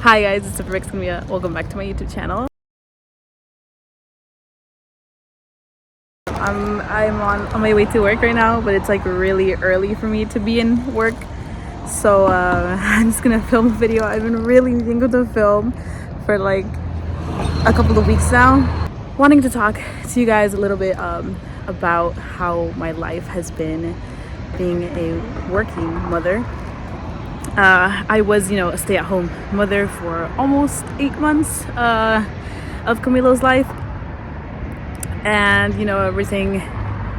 Hi guys, it's supermexicanmia. Welcome back to my YouTube channel. I'm on my way to work right now, but it's like really early for me to be in work. So I'm just gonna film a video. I've been really needing to film for like a couple of weeks now. Wanting to talk to you guys a little bit about how my life has been being a working mother. I was, a stay-at-home mother for almost 8 months of Camilo's life, and everything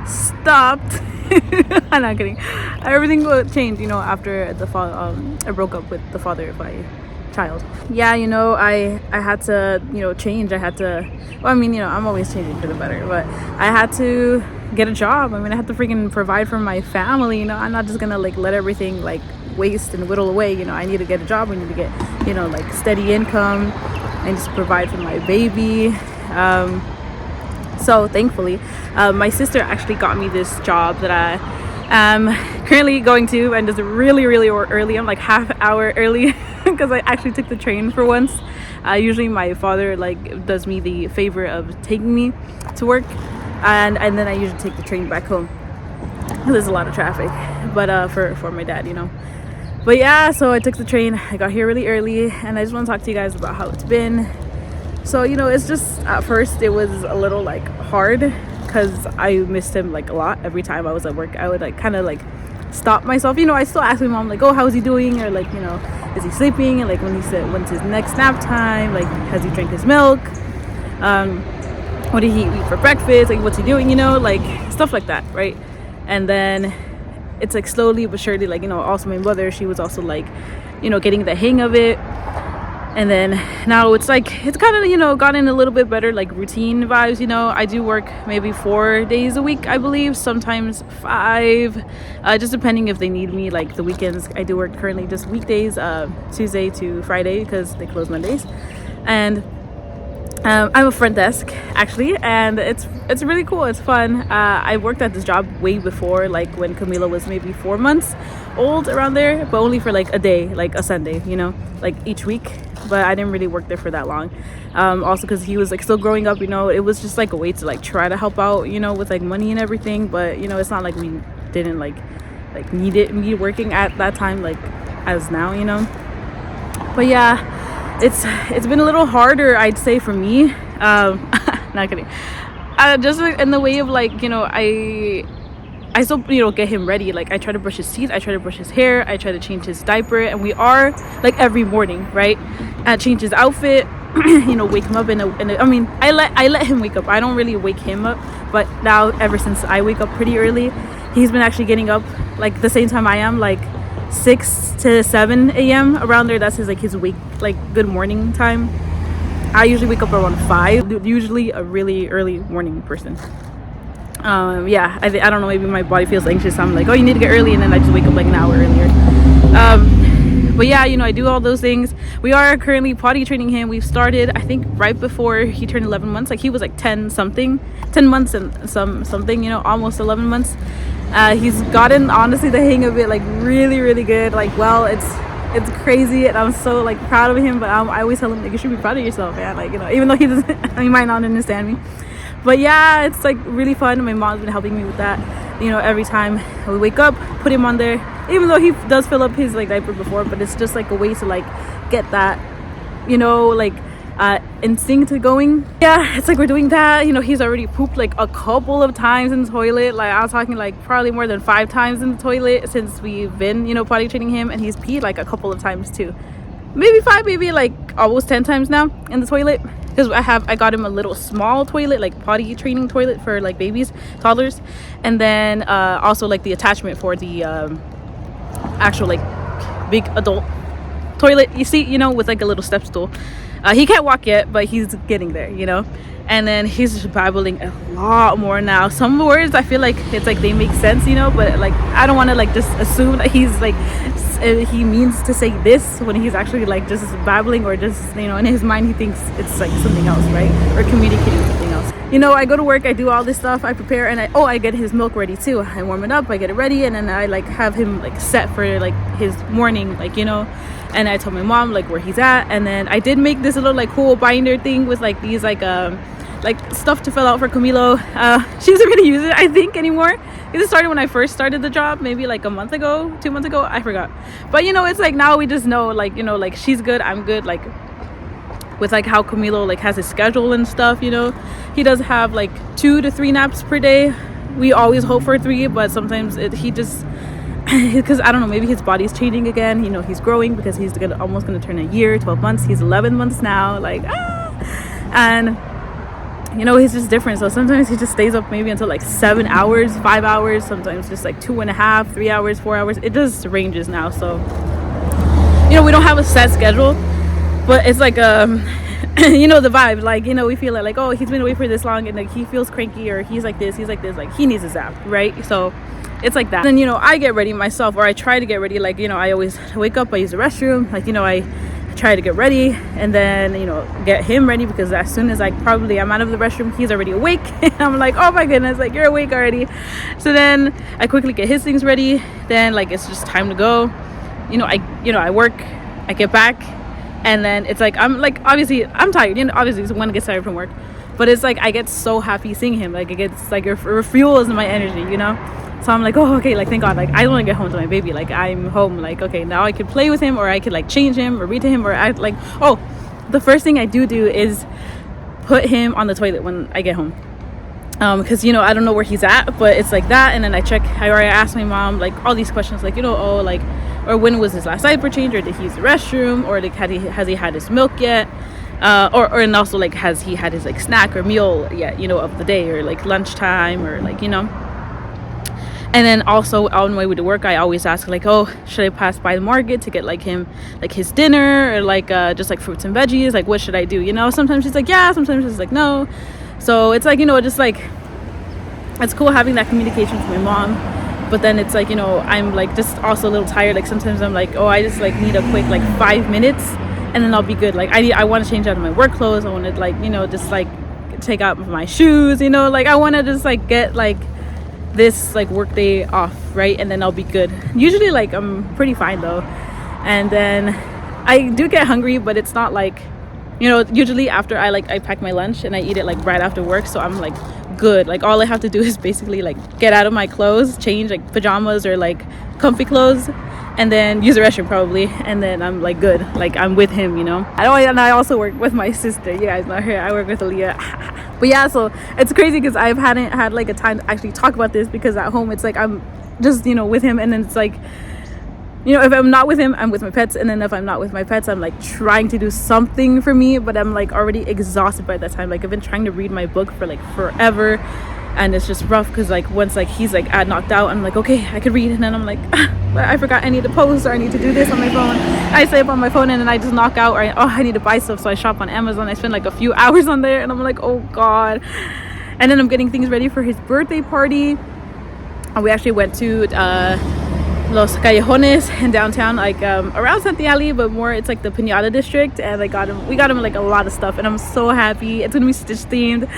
stopped. I'm not kidding. Everything changed, after I broke up with the father of my child. Yeah, I had to, change. I had to. Well, I'm always changing for the better, but I had to get a job. I had to freaking provide for my family. I'm not just gonna let everything waste and whittle away. I need to get a job. I need to get steady income and just provide for my baby. So thankfully my sister actually got me this job that I am currently going to, and it's really early. I'm like half hour early because I actually took the train for once. Usually my father does me the favor of taking me to work, and then I usually take the train back home. There's a lot of traffic, but for my dad, But yeah, so I took the train. I got here really early, and I just want to talk to you guys about how it's been. So it's just, at first it was a little hard because I missed him a lot. Every time I was at work, I would kind of stop myself. I still ask my mom oh, how's he doing, or is he sleeping, and when's his next nap time, has he drank his milk, what did he eat for breakfast, what's he doing, stuff like that, right? And then it's slowly but surely, also my mother, she was also getting the hang of it. And then now it's it's kind of gotten a little bit better, routine vibes. I do work maybe 4 days a week, I believe, sometimes 5, just depending if they need me. The weekends I do work currently just weekdays, Tuesday to Friday, because they close Mondays. And I'm a front desk actually, and it's really cool. It's fun. I worked at this job way before, when Camilo was maybe 4 months old, around there, but only for a day, a Sunday, each week. But I didn't really work there for that long, also because he was still growing up. It was just a way to try to help out, with money and everything. But it's not we didn't need me working at that time as now, But yeah, it's been a little harder, I'd say, for me. Not kidding. Just in the way of I still get him ready. I try to brush his teeth, I try to brush his hair, I try to change his diaper, and we are every morning, right? Change his outfit, wake him up I let him wake up. I don't really wake him up, but now ever since I wake up pretty early, he's been actually getting up the same time I am, 6 to 7 a.m. around there. That's his wake, good morning time. I usually wake up around 5, usually a really early morning person. Yeah, I don't know, maybe my body feels anxious. I'm oh, you need to get early, and then I just wake up an hour earlier. But yeah, I do all those things. We are currently potty training him. We've started, I think, right before he turned 11 months. He was 10 months and something, almost 11 months. He's gotten, honestly, the hang of it really good. Well, it's crazy, and I'm so proud of him. But I always tell him you should be proud of yourself, man. Even though he might not understand me. But yeah, it's really fun. My mom's been helping me with that. Every time we wake up, put him on there, even though he does fill up his diaper before, but it's just a way to get that instinct going. Yeah, it's we're doing that. He's already pooped a couple of times in the toilet. I was talking probably more than 5 times in the toilet since we've been potty training him, and he's peed a couple of times too, maybe 5, maybe almost 10 times now in the toilet. Because I got him a little small toilet, potty training toilet for babies, toddlers, and then also the attachment for the actual big adult toilet, you see, with a little step stool. He can't walk yet, but he's getting there, And then he's just babbling a lot more now. Some words I feel it's they make sense, but I don't want to just assume that he's he means to say this when he's actually just babbling, or just in his mind he thinks it's something else, right? Or communicating something else. I go to work, I do all this stuff, I prepare, and I get his milk ready too. I warm it up, I get it ready, and then I have him set for his morning, and I told my mom like where he's at. And then I did make this little like cool binder thing with like these like stuff to fill out for Camilo. She doesn't really use it, I think, anymore. It started when I first started the job, maybe like a month ago, 2 months ago, I forgot. But you know, it's like now we just know, like, you know, like she's good, I'm good, like with like how Camilo like has his schedule and stuff. You know, he does have like 2 to 3 naps per day. We always hope for 3, but sometimes he just because I don't know, maybe his body's changing again. You know, he's growing because he's almost gonna turn a year, 12 months. He's 11 months now, like and you know, he's just different. So sometimes he just stays up maybe until like 7 hours, 5 hours, sometimes just like 2.5, 3 hours, 4 hours. It just ranges now. So you know, we don't have a set schedule, but it's like you know, the vibe, like, you know, we feel like, oh, he's been away for this long and like he feels cranky, or he's like this, like he needs a zap, right? So it's like that. And you know, I get ready myself, or I try to get ready. Like, you know, I always wake up, I use the restroom, like, you know, I try to get ready, and then, you know, get him ready, because as soon as I'm out of the restroom, he's already awake. And I'm like, oh my goodness, like, you're awake already. So then I quickly get his things ready, then like it's just time to go. You know, I work, I get back, and then it's like, I'm like, obviously I'm tired, you know, obviously when I get tired from work, but it's like I get so happy seeing him, like it gets like it refuels my energy, you know. So I'm like, oh, okay, like thank God, like I don't want to get home to my baby, like I'm home, like okay, now I could play with him, or I could like change him or read to him, or I like, oh, the first thing I do is put him on the toilet when I get home, because you know, I don't know where he's at, but it's like that. And then I ask my mom like all these questions, like, you know, oh, like, or when was his last diaper change, or did he use the restroom, or like has he had his milk yet, or and also like has he had his like snack or meal yet, you know, of the day, or like lunchtime, or like, you know. And then also on my way to work, I always ask like, oh, should I pass by the market to get like him like his dinner, or like just like fruits and veggies, like what should I do, you know? Sometimes she's like yeah, sometimes she's like no. So it's like, you know, just like it's cool having that communication with my mom. But then it's like, you know, I'm like just also a little tired. Like sometimes I'm like, oh, I just like need a quick like 5 minutes, and then I'll be good. Like I want to change out of my work clothes, I want to like, you know, just like take out my shoes, you know, like I want to just like get like this like work day off, right? And then I'll be good. Usually like I'm pretty fine though. And then I do get hungry, but it's not like, you know, usually after I pack my lunch and I eat it like right after work, so I'm like good. Like all I have to do is basically like get out of my clothes, change like pajamas or like comfy clothes, and then use the restroom probably, and then I'm like good, like I'm with him, you know. And I also work with my sister. You guys know her. I work with Aaliyah. But yeah, so it's crazy because I hadn't had like a time to actually talk about this, because at home it's like I'm just, you know, with him, and then it's like, you know, if I'm not with him, I'm with my pets, and then if I'm not with my pets, I'm like trying to do something for me, but I'm like already exhausted by that time. Like I've been trying to read my book for like forever, and it's just rough because like once like he's like knocked out, I'm like okay, I could read, and then I'm like but I forgot I need to post, or I need to do this on my phone. I stay up on my phone, and then I just knock out, or I need to buy stuff, so I shop on Amazon. I spend like a few hours on there, and I'm like, oh god. And then I'm getting things ready for his birthday party, and we actually went to Los Callejones in downtown, like around Santiago, but more it's like the Pinata district, and we got him like a lot of stuff, and I'm so happy. It's gonna be Stitch themed,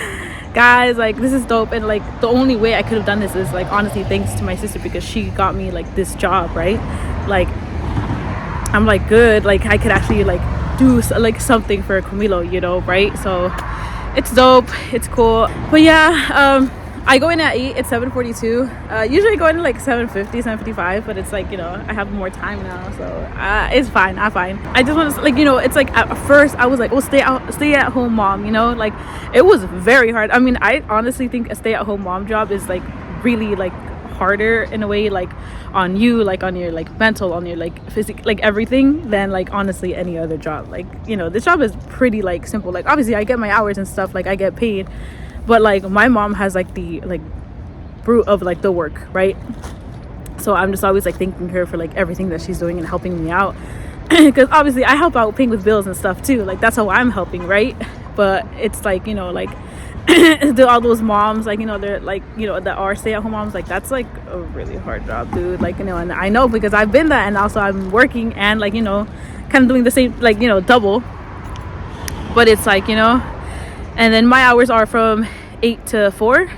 guys. Like this is dope. And like the only way I could have done this is like honestly thanks to my sister, because she got me like this job, right? Like I'm like good, like I could actually like do like something for Camilo, you know, right? So it's dope, it's cool. But yeah, I go in at 8, it's 7:42. Usually I go in at like 7:50, 7:55, but it's like, you know, I have more time now, so it's fine, I'm fine. I just want to, like, you know, it's like at first I was like, oh, stay at home mom, you know, like it was very hard. I mean, I honestly think a stay at home mom job is like really like harder in a way, like on you, like on your like mental, on your like physical, like everything, than like honestly any other job. Like, you know, this job is pretty like simple. Like obviously I get my hours and stuff, like I get paid, but like my mom has like the like brute of like the work, right? So I'm just always like thanking her for like everything that she's doing and helping me out, because obviously I help out paying with bills and stuff too, like that's how I'm helping, right? But it's like, you know, like all those moms, like, you know, they're like, you know, that are stay-at-home moms, like that's like a really hard job, dude. Like, you know, and I know because I've been that, and also I'm working and like, you know, kind of doing the same, like, you know, double. But it's like, you know, and then my hours are from 8 to 4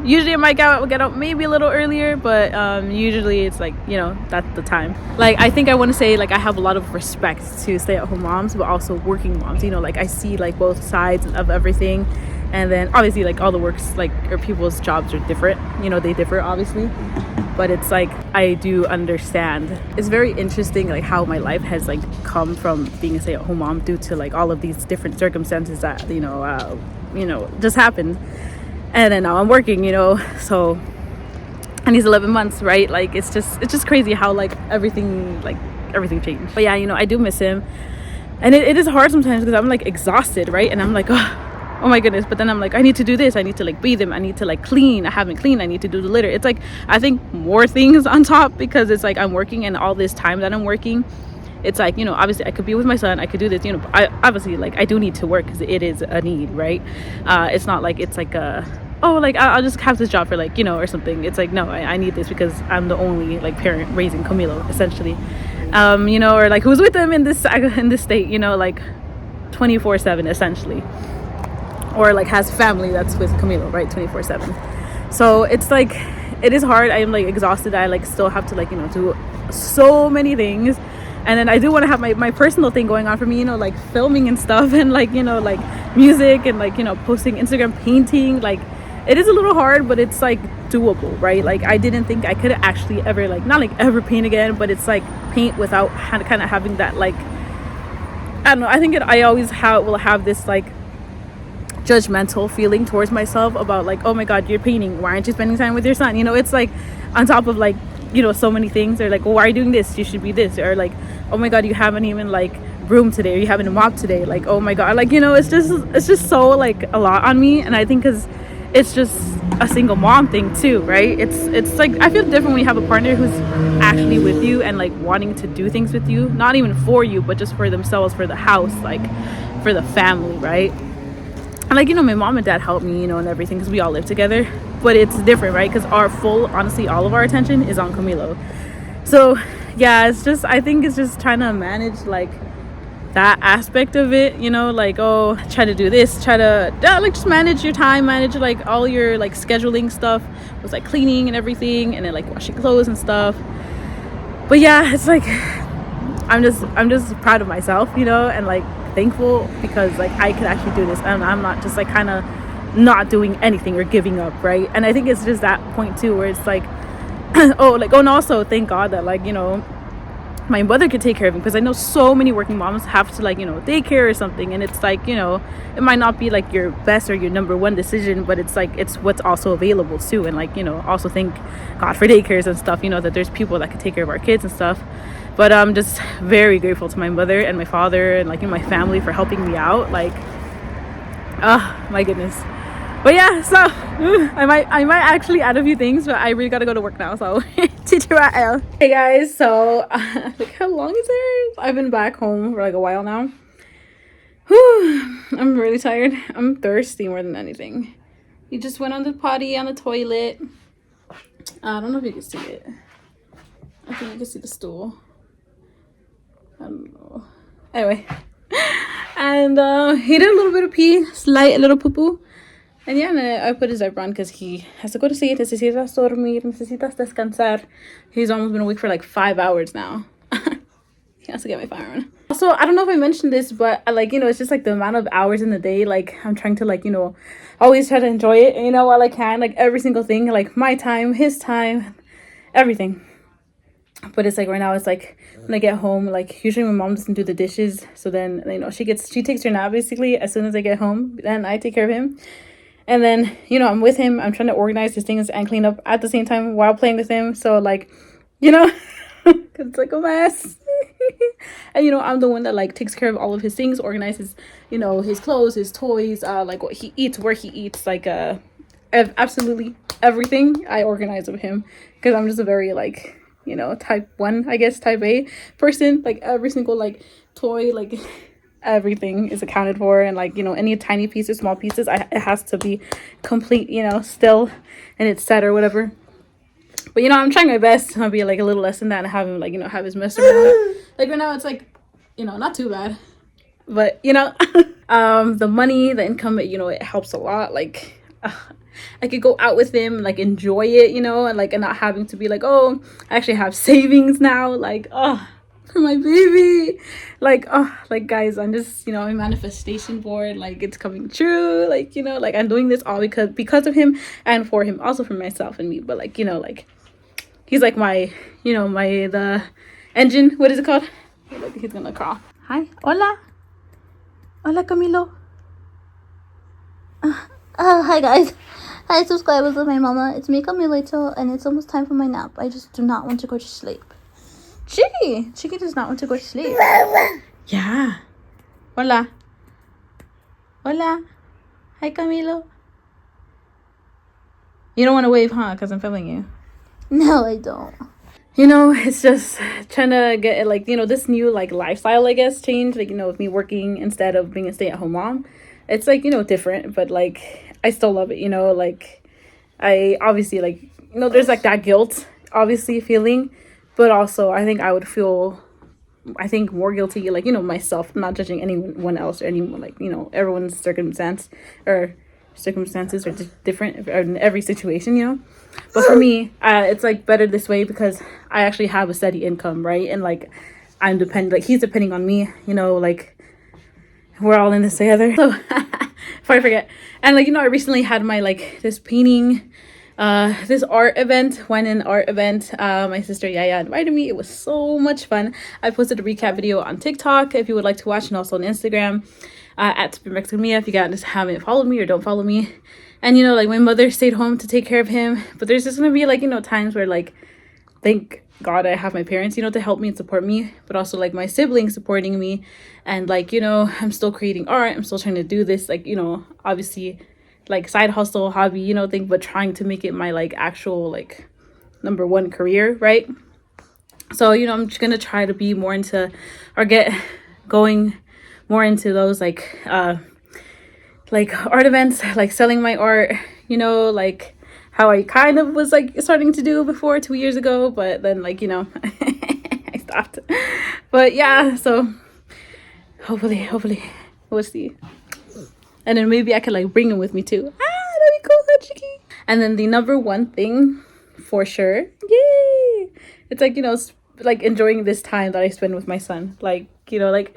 Usually I might get out maybe a little earlier, but usually it's like, you know, that's the time. Like, I think I want to say, like, I have a lot of respect to stay-at-home moms, but also working moms, you know, like I see like both sides of everything. And then obviously like all the works, like, or people's jobs are different, you know, they differ obviously, but it's like I do understand. It's very interesting like how my life has like come from being a stay-at-home mom due to like all of these different circumstances that you know just happened. And then now I'm working, you know, so, and these 11 months, right? Like, it's just crazy how, like, everything changed. But yeah, you know, I do miss him. And it is hard sometimes because I'm, like, exhausted, right? And I'm like, oh my goodness. But then I'm like, I need to do this. I need to, like, bathe him. I need to, like, clean. I haven't cleaned. I need to do the litter. It's, like, I think more things on top because it's, like, I'm working, and all this time that I'm working, it's like, you know, obviously I could be with my son, I could do this, you know, I obviously, like, I do need to work because it is a need, right? It's not like it's like I'll just have this job for, like, you know, or something. It's like, no, I need this because I'm the only, like, parent raising Camilo, essentially. You know, or like who's with them in this state, you know, like 24/7 essentially, or like has family that's with Camilo, right, 24/7. So it's like, it is hard. I am like exhausted. I like still have to, like, you know, do so many things. And then I do want to have my personal thing going on for me, you know, like filming and stuff, and like, you know, like music, and like, you know, posting Instagram, painting. Like, it is a little hard, but it's like doable, right? Like, I didn't think I could actually ever, like, not like ever paint again, but it's like paint without kind of having that, like, I don't know. I think I always will have this like judgmental feeling towards myself about like, oh my god, you're painting, why aren't you spending time with your son? You know, it's like on top of like, you know, so many things. They're like, well, why are you doing this? You should be this. Or like, oh my god, you haven't even like broomed today, or you haven't mopped today. Like, oh my god, like, you know, it's just so like a lot on me. And I think because it's just a single mom thing too, right? It's like, I feel different when you have a partner who's actually with you and like wanting to do things with you, not even for you, but just for themselves, for the house, like for the family, right? And like, you know, my mom and dad help me, you know, and everything because we all live together. But it's different, right? Because honestly, all of our attention is on Camilo. So yeah, it's just, I think it's just trying to manage like that aspect of it, you know, like, oh, try to do this, try to like just manage your time, manage like all your like scheduling stuff with like cleaning and everything, and then like washing clothes and stuff. But yeah, it's like I'm just proud of myself, you know, and like thankful because like I could actually do this, and I'm not just like kind of not doing anything or giving up, right? And I think it's just that point too where it's like and also thank God that, like, you know, my mother could take care of him, because I know so many working moms have to, like, you know, daycare or something, and it's like, you know, it might not be like your best or your number one decision, but it's like it's what's also available too. And like, you know, also thank God for daycares and stuff, you know, that there's people that can take care of our kids and stuff. But I'm just very grateful to my mother and my father and like, you know, my family for helping me out. Like, oh my goodness. But yeah, so I might actually add a few things, but I really gotta go to work now, so TTYL. Hey guys, so like, how long is it? I've been back home for like a while now. Whew, I'm really tired. I'm thirsty more than anything. You just went on the potty on the toilet. I don't know if you can see it. I think you can see the stool. I don't know. Anyway, and he did a little bit of pee, slight little poo poo. And yeah, and I put his diaper on because he has to go to sleep. Necesitas dormir, necesitas descansar. He's almost been awake for like 5 hours now. He has to get my fire on. Also, I don't know if I mentioned this, but like, you know, it's just like the amount of hours in the day. Like, I'm trying to, like, you know, always try to enjoy it, you know, while I can. Like, every single thing, like my time, his time, everything. But it's like right now, it's like when I get home, like usually my mom doesn't do the dishes. So then, you know, she takes her nap basically as soon as I get home. Then I take care of him. And then, you know, I'm with him. I'm trying to organize his things and clean up at the same time while playing with him. So, like, you know, because it's like a mess. And, you know, I'm the one that, like, takes care of all of his things, organizes, you know, his clothes, his toys, like, what he eats, where he eats, like, absolutely everything I organize with him. Because I'm just a very, like, you know, type 1, I guess, type A person. Like, every single, like, toy, like... everything is accounted for, and like, you know, any tiny pieces, small pieces, it has to be complete, you know, still, and it's set or whatever. But, you know, I'm trying my best. I'll be like a little less than that and have him, like, you know, have his mess around. Like right now it's like, you know, not too bad, but you know, the money, the income, you know, it helps a lot. Like I could go out with him, like enjoy it, you know, and like and not having to be like, oh, I actually have savings now, like, oh, for my baby, like, oh, like guys, I'm just, you know, a manifestation board, like it's coming true, like, you know, like I'm doing this all because of him and for him, also for myself and me, but like, you know, like he's like my, you know, the engine. What is it called? Look, he's gonna crawl. Hi, hola, hola, Camilo. Hi guys. Hi subscribers of my mama. It's me, Camilito, and it's almost time for my nap. I just do not want to go to sleep. Chicky does not want to go to sleep. Yeah. Hola. Hola. Hi, Camilo. You don't want to wave, huh? Because I'm filming you. No, I don't. You know, it's just trying to get, like, you know, this new, like, lifestyle, I guess, change. Like, you know, with me working instead of being a stay-at-home mom. It's, like, you know, different. But, like, I still love it, you know. Like, I obviously, like, you know, there's, like, that guilt, obviously, feeling. But also, I think I would feel, I think, more guilty, like, you know, myself, not judging anyone else or anyone, like, you know, everyone's circumstances are different in every situation, you know. But for me, it's, like, better this way because I actually have a steady income, right? And, like, I'm dependent, like, he's depending on me, you know, like, we're all in this together. So, before I forget. And, like, you know, I recently had my, like, this painting, this art event, went in art event. My sister Yaya invited me. It was so much fun. I posted a recap video on TikTok if you would like to watch, and also on Instagram at supermexicanmia if you guys haven't followed me or don't follow me. And, you know, like, my mother stayed home to take care of him, but there's just gonna be, like, you know, times where, like, thank God I have my parents, you know, to help me and support me, but also, like, my siblings supporting me. And, like, you know, I'm still creating art, I'm still trying to do this, like, you know, obviously, like, side hustle, hobby, you know, thing, but trying to make it my, like, actual, like, number one career, right? So, you know, I'm just gonna try to be more into, or get going more into those, like art events, like selling my art, you know, like how I kind of was, like, starting to do before 2 years ago, but then, like, you know, I stopped. But yeah, so hopefully we'll see. And then maybe I could, like, bring him with me too. That'd be cool, huh, Chicky? And then the number one thing, for sure, yay! It's, like, you know, like, enjoying this time that I spend with my son. Like, you know, like,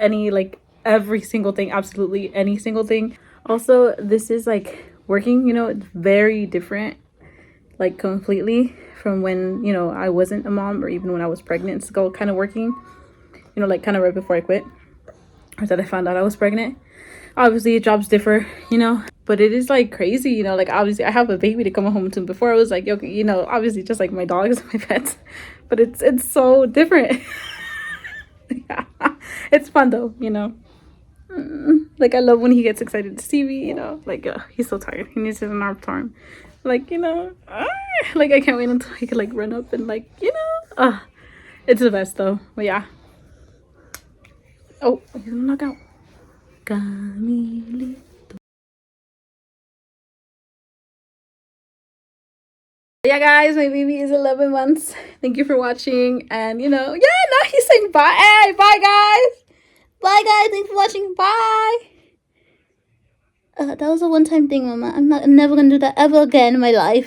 every single thing, absolutely any single thing. Also, this is, like, working, you know, it's very different, like, completely from when, you know, I wasn't a mom, or even when I was pregnant, still kind of working, you know, like, kind of right before I quit, or that I found out I was pregnant. Obviously jobs differ, you know, but it is, like, crazy, you know, like, obviously I have a baby to come home to. Before I was like, okay, you know, obviously just like my dogs, my pets, but it's so different. Yeah, it's fun though, you know. Like, I love when he gets excited to see me, you know, like, he's so tired, he needs his arm torn, like, you know, like, I can't wait until he can, like, run up and, like, you know, it's the best though. But yeah, oh, he's gonna knock out. Camilito. Yeah, guys, my baby is 11 months. Thank you for watching. And, you know, yeah, now he's saying bye. Hey, bye, guys. Bye guys, thanks for watching. Bye. That was a one-time thing, mama. I'm never gonna do that ever again in my life.